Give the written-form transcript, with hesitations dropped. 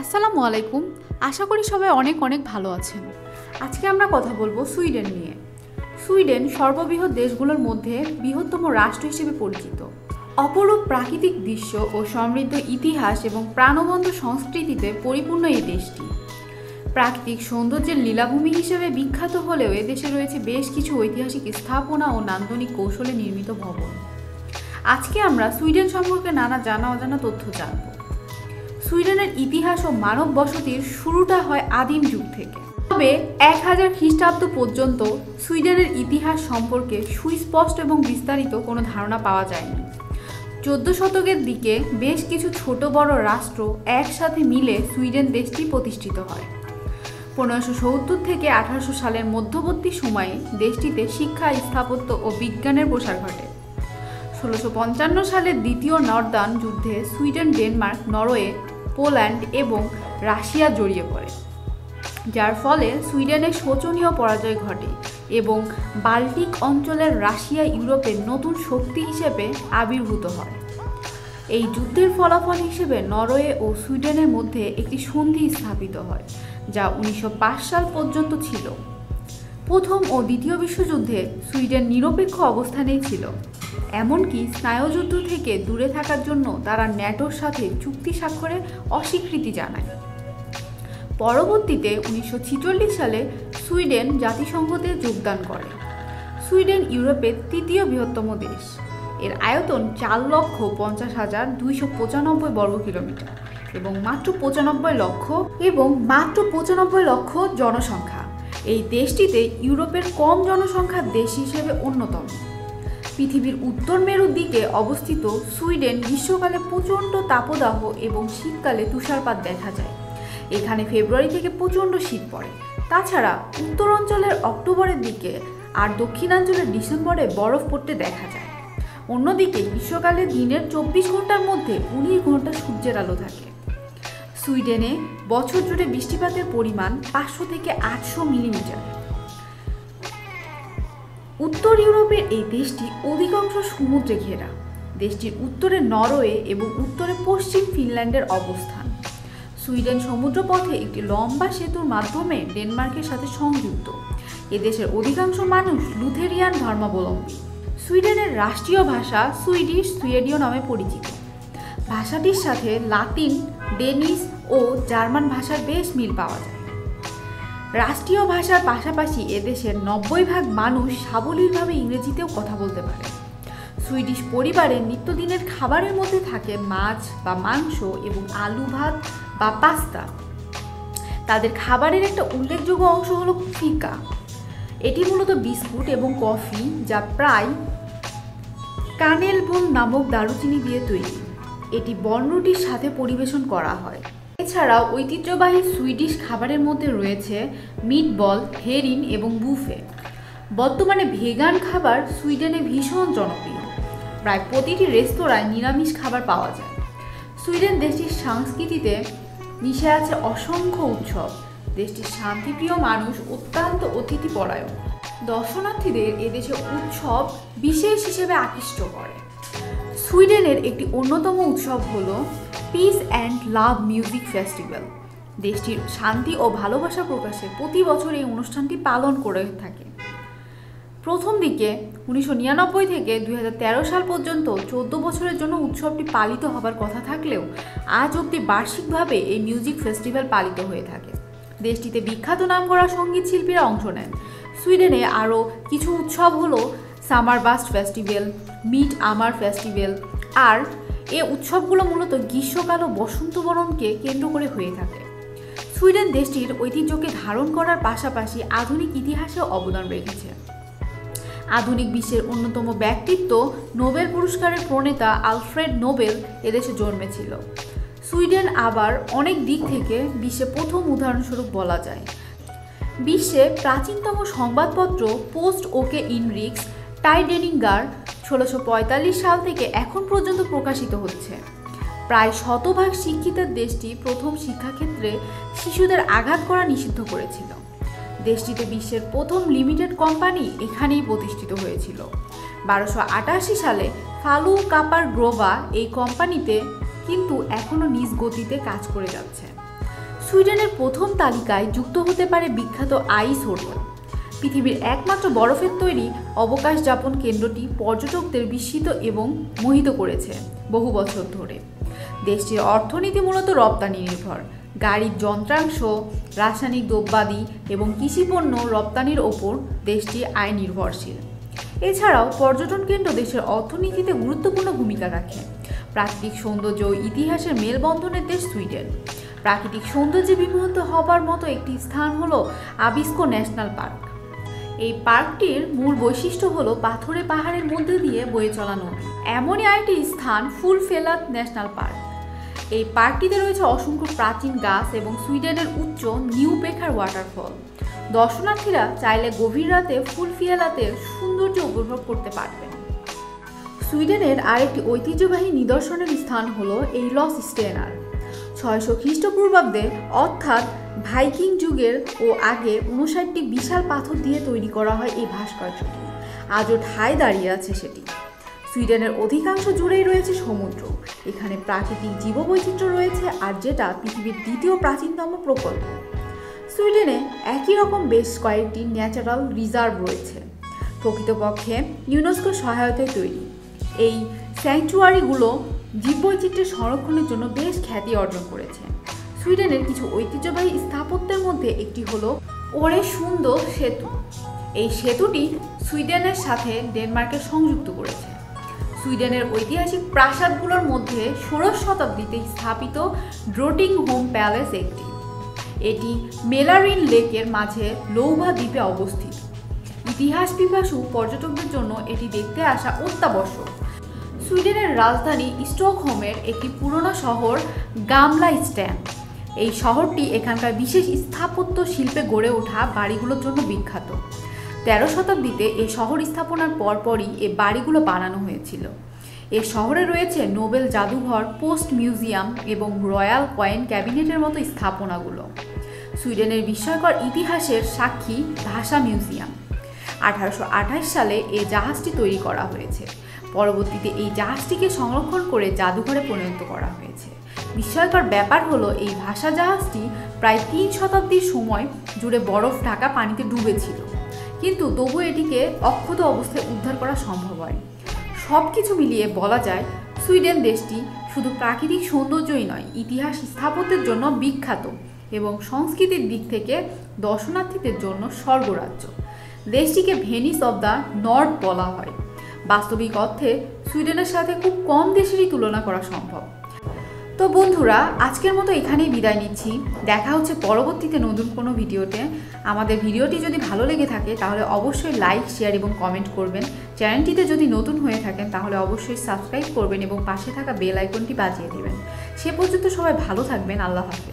আসসালামু আলাইকুম। আশা করি সবাই অনেক অনেক ভালো আছেন। আজকে আমরা কথা বলবো সুইডেন নিয়ে। সুইডেন সর্ববৃহৎ দেশগুলোর মধ্যে বৃহত্তম রাষ্ট্র হিসেবে পরিচিত। অপরূপ প্রাকৃতিক দৃশ্য ও সমৃদ্ধ ইতিহাস এবং প্রাণবন্ত সংস্কৃতিতে পরিপূর্ণ এই দেশটি প্রাকৃতিক সৌন্দর্যের লীলাভূমি হিসেবে বিখ্যাত হলেও এদেশে রয়েছে বেশ কিছু ঐতিহাসিক স্থাপনা ও নান্দনিক কৌশলে নির্মিত ভবন। আজকে আমরা সুইডেন সম্পর্কে নানা জানা অজানা তথ্য জানব। সুইডেনের ইতিহাস ও মানব বসতির শুরুটা হয় আদিম যুগ থেকে, তবে 1000 খ্রিস্টাব্দ পর্যন্ত সুইডেনের ইতিহাস সম্পর্কে সুস্পষ্ট এবং বিস্তারিত কোনো ধারণা পাওয়া যায়নি। 14 শতকের দিকে বেশ কিছু ছোট বড় রাষ্ট্র একসাথে মিলে সুইডেন দেশটি প্রতিষ্ঠিত হয়। 1570 থেকে 1800 সালের মধ্যবর্তী সময়ে দেশটিতে শিক্ষা, স্থাপত্য ও বিজ্ঞানের প্রসার ঘটে। 1655 সালের দ্বিতীয় নর্দার্ন যুদ্ধে সুইডেন, ডেনমার্ক, নরওয়ে, পোল্যান্ড এবং রাশিয়া জড়িয়ে পড়ে, যার ফলে সুইডেনের শোচনীয় পরাজয় ঘটে এবং বাল্টিক অঞ্চলের রাশিয়া ইউরোপের নতুন শক্তি হিসেবে আবির্ভূত হয়। এই যুদ্ধের ফলাফল হিসেবে নরওয়ে ও সুইডেনের মধ্যে একটি সন্ধি স্থাপিত হয়, যা 1905 সাল পর্যন্ত ছিল। প্রথম ও দ্বিতীয় বিশ্বযুদ্ধে সুইডেন নিরপেক্ষ অবস্থানেই ছিল, এমনকি স্নায়ুযুদ্ধ থেকে দূরে থাকার জন্য তারা ন্যাটোর সাথে চুক্তি স্বাক্ষরে অস্বীকৃতি জানায়। পরবর্তীতে 1946 সালে সুইডেন জাতিসংঘতে যোগদান করে। সুইডেন ইউরোপের তৃতীয় বৃহত্তম দেশ। এর আয়তন 4,50,295 বর্গ কিলোমিটার এবং মাত্র 95 লক্ষ জনসংখ্যা। এই দেশটিতে ইউরোপের কম জনসংখ্যার দেশ হিসেবে অন্যতম। পৃথিবীর উত্তর মেরুর দিকে অবস্থিত সুইডেন গ্রীষ্মকালে প্রচণ্ড তাপদাহ এবং শীতকালে তুষারপাত দেখা যায়। এখানে ফেব্রুয়ারি থেকে প্রচণ্ড শীত পড়ে। তাছাড়া উত্তর অঞ্চলের অক্টোবরের দিকে আর দক্ষিণাঞ্চলের ডিসেম্বরে বরফ পড়তে দেখা যায়। অন্যদিকে গ্রীষ্মকালে দিনের 24 ঘন্টার মধ্যে 19 ঘন্টা সূর্যের আলো থাকে। সুইডেনে বছর জুড়ে বৃষ্টিপাতের পরিমাণ 500 থেকে 800 মিলিমিটার। উত্তর ইউরোপের এই দেশটি অধিকাংশ সমুদ্রে ঘেরা। দেশটির উত্তরে নরওয়ে এবং উত্তরে পশ্চিম ফিনল্যান্ডের অবস্থান। সুইডেন সমুদ্রপথে একটি লম্বা সেতুর মাধ্যমে ডেনমার্কের সাথে সংযুক্ত। এদেশের অধিকাংশ মানুষ লুথেরিয়ান ধর্মাবলম্বী। সুইডেনের রাষ্ট্রীয় ভাষা সুইডীয় নামে পরিচিত। ভাষাটির সাথে লাতিন, ডেনিশ ও জার্মান ভাষার বেশ মিল পাওয়া যায়। রাষ্ট্রীয় ভাষার পাশাপাশি এদেশের 90% মানুষ সাবলীলভাবে ইংরেজিতেও কথা বলতে পারে। সুইডিশ পরিবারের নিত্যদিনের খাবারের মধ্যে থাকে মাছ বা মাংস এবং আলু ভাত বা পাস্তা। তাদের খাবারের একটা উল্লেখযোগ্য অংশ হলো ফিকা। এটি মূলত বিস্কুট এবং কফি, যা প্রায় কানেলবোন নামক দারুচিনি দিয়ে তৈরি। এটি বনরুটির সাথে পরিবেশন করা হয়। এছাড়াও ঐতিহ্যবাহী সুইডিশ খাবারের মধ্যে রয়েছে মিটবল, হেরিন এবং বুফে। বর্তমানে ভেগান খাবার সুইডেনে ভীষণ জনপ্রিয়। প্রায় প্রতিটি রেস্তোরাঁয় নিরামিষ খাবার পাওয়া যায়। সুইডেন দেশটির সংস্কৃতিতে মিশে আছে অসংখ্য উৎসব। দেশটির শান্তিপ্রিয় মানুষ অত্যন্ত অতিথিপরায়ণ। দর্শনার্থীদের এদেশে উৎসব বিশেষ হিসেবে আকৃষ্ট করে। সুইডেনের একটি অন্যতম উৎসব হল piece and love music festival. দেশটির শান্তি ও ভালোবাসা প্রকাশে প্রতি বছর এই অনুষ্ঠানটি পালন করে থাকে। প্রথম দিকে 1999 থেকে 2013 সাল পর্যন্ত 14 বছরের জন্য উৎসবটি পালিত হবার কথা থাকলেও আজ অবধি বার্ষিকভাবে এই মিউজিক ফেস্টিভ্যাল পালিত হয়ে থাকে। দেশটিতে বিখ্যাত নামকরা সঙ্গীত শিল্পীরা অংশ নেন। সুইডেনে আরও কিছু উৎসব হলো সামারবাস্ট ফেস্টিভ্যাল, মিট আমার ফেস্টিভ্যাল। আর এই উৎসবগুলো মূলত গ্রীষ্মকাল ও বসন্ত বরণকে কেন্দ্র করে হয়ে থাকে। সুইডেন দেশটির ঐতিহ্যকে ধারণ করার পাশাপাশি আধুনিক ইতিহাসেও অবদান রেখেছে। আধুনিক বিশ্বের অন্যতম ব্যক্তিত্ব নোবেল পুরস্কারের প্রণেতা আলফ্রেড নোবেল এদেশে জন্মেছিল। সুইডেন আবার অনেক দিক থেকে বিশ্বে প্রথম উদাহরণস্বরূপ বলা যায়। বিশ্বে প্রাচীনতম সংবাদপত্র পোস্ট ওকে ইনরিক্স টাইডেনিঙ্গার 1645 সাল থেকে এখন পর্যন্ত প্রকাশিত হচ্ছে। প্রায় শতভাগ শিক্ষিতের দেশটি প্রথম শিক্ষাক্ষেত্রে শিশুদের আঘাত করা নিষিদ্ধ করেছিল। দেশটিতে বিশ্বের প্রথম লিমিটেড কোম্পানি এখানেই প্রতিষ্ঠিত হয়েছিল। 1288 সালে ফালু কাপার গ্রোভা এই কোম্পানিতে কিন্তু এখনও নিজ গতিতে কাজ করে যাচ্ছে। সুইডেনের প্রথম তালিকায় যুক্ত হতে পারে বিখ্যাত আইস হোটেল। পৃথিবীর একমাত্র বরফের তৈরি অবকাশ যাপন কেন্দ্রটি পর্যটকদের বিস্মিত এবং মোহিত করেছে বহু বছর ধরে। দেশটির অর্থনীতি মূলত রপ্তানি নির্ভর। গাড়ির যন্ত্রাংশ, রাসায়নিক দ্রব্যাদি এবং কৃষিপণ্য রপ্তানির ওপর দেশটি আয় নির্ভরশীল। এছাড়াও পর্যটন কেন্দ্র দেশের অর্থনীতিতে গুরুত্বপূর্ণ ভূমিকা রাখে। প্রাকৃতিক সৌন্দর্য ও ইতিহাসের মেলবন্ধনের দেশ সুইডেন। প্রাকৃতিক সৌন্দর্যে বিমোহিত হবার মতো একটি স্থান হলো আবিস্কো ন্যাশনাল পার্ক। এই পার্কটির মূল বৈশিষ্ট্য হলো পাথুরে পাহাড়ের মধ্যে দিয়ে বয়ে চলা নদী। এমনই আরেকটি স্থান ফুলফেলাত ন্যাশনাল পার্ক। এই পার্কটিতে রয়েছে অসংখ্য প্রাচীন গাছ এবং সুইডেনের উচ্চ নিউ পেখার ওয়াটারফল। দর্শনার্থীরা চাইলে গভীর রাতে ফুলফিয়ালাতের সৌন্দর্য উপভোগ করতে পারবেন। সুইডেনের আরেকটি ঐতিহ্যবাহী নিদর্শনের স্থান হলো এই লস স্টেনার। 600 খ্রিস্টপূর্বাব্দে অর্থাৎ ভাইকিং যুগের ও আগে 59টি বিশাল পাথর দিয়ে তৈরি করা হয় এই ভাস্কর্যটি। আজও ঠায় দাঁড়িয়ে আছে সেটি। সুইডেনের অধিকাংশ জুড়েই রয়েছে সমুদ্র। এখানে প্রাকৃতিক জীববৈচিত্র্য রয়েছে, আর যেটা পৃথিবীর দ্বিতীয় প্রাচীনতম প্রকল্প। সুইডেনে একই রকম বেশ কয়েকটি ন্যাচারাল রিজার্ভ রয়েছে, প্রকৃতপক্ষে ইউনেস্কোর সহায়তায় তৈরি। এই স্যাংচুয়ারিগুলো জীববৈচিত্র্যের সংরক্ষণের জন্য বেশ খ্যাতি অর্জন করেছে। সুইডেনের কিছু ঐতিহ্যবাহী স্থাপত্যের মধ্যে একটি হলো ওরেসুন্দ সেতু। এই সেতুটি সুইডেনের সাথে ডেনমার্কের সংযুক্ত করেছে। সুইডেনের ঐতিহাসিক প্রাসাদগুলোর মধ্যে 16শ শতাব্দীতে স্থাপিত ড্রোটিংহোম প্যালেস একটি। এটি মেলারিন লেকের মাঝে লৌভা দ্বীপে অবস্থিত। ইতিহাস পিপাসু পর্যটকদের জন্য এটি দেখতে আসা অত্যাবশ্যক। সুইডেনের রাজধানী স্টকহোমের একটি পুরনো শহর গামলা স্ট্যান। এই শহরটি এখানকার বিশেষ স্থাপত্য শিল্পে গড়ে ওঠা বাড়িগুলোর জন্য বিখ্যাত। 13 শতাব্দীতে এই শহর স্থাপনার পরপরই এই বাড়িগুলো বানানো হয়েছিল। এ শহরে রয়েছে নোবেল জাদুঘর, পোস্ট মিউজিয়াম এবং রয়্যাল কয়েন ক্যাবিনেটের মতো স্থাপনাগুলো। সুইডেনের বিস্ময়কর ইতিহাসের সাক্ষী ভাষা মিউজিয়াম। 1828 সালে এই জাহাজটি তৈরি করা হয়েছে। পরবর্তীতে এই জাহাজটিকে সংরক্ষণ করে জাদুঘরে পরিণত করা হয়েছে। বিস্ময়কর ব্যাপার হলো এই ভাষা জাহাজটি প্রায় 3 শতাব্দীর সময় জুড়ে বরফ ঢাকা পানিতে ডুবেছিল, কিন্তু তবু এটিকে অক্ষত অবস্থায় উদ্ধার করা সম্ভব হয়। সব কিছু মিলিয়ে বলা যায় সুইডেন দেশটি শুধু প্রাকৃতিক সৌন্দর্যই নয়, ইতিহাস স্থাপত্যের জন্য বিখ্যাত এবং সংস্কৃতির দিক থেকে দর্শনার্থীদের জন্য স্বর্গরাজ্য। দেশটিকে ভেনিস অব দ্য নর্থ বলা হয়। বাস্তবিক অর্থে সুইডেনের সাথে খুব কম দেশেরই তুলনা করা সম্ভব। তো বন্ধুরা, আজকের মতো এখানেই বিদায় নিচ্ছি। দেখা হচ্ছে পরবর্তীতে নতুন কোনো ভিডিওতে। আমাদের ভিডিওটি যদি ভালো লেগে থাকে তাহলে অবশ্যই লাইক, শেয়ার এবং কমেন্ট করবেন। চ্যানেলটিতে যদি নতুন হয়ে থাকেন তাহলে অবশ্যই সাবস্ক্রাইব করবেন এবং পাশে থাকা বেল আইকনটি বাজিয়ে দেবেন। সে পর্যন্ত সবাই ভালো থাকবেন। আল্লাহ হাফেজ।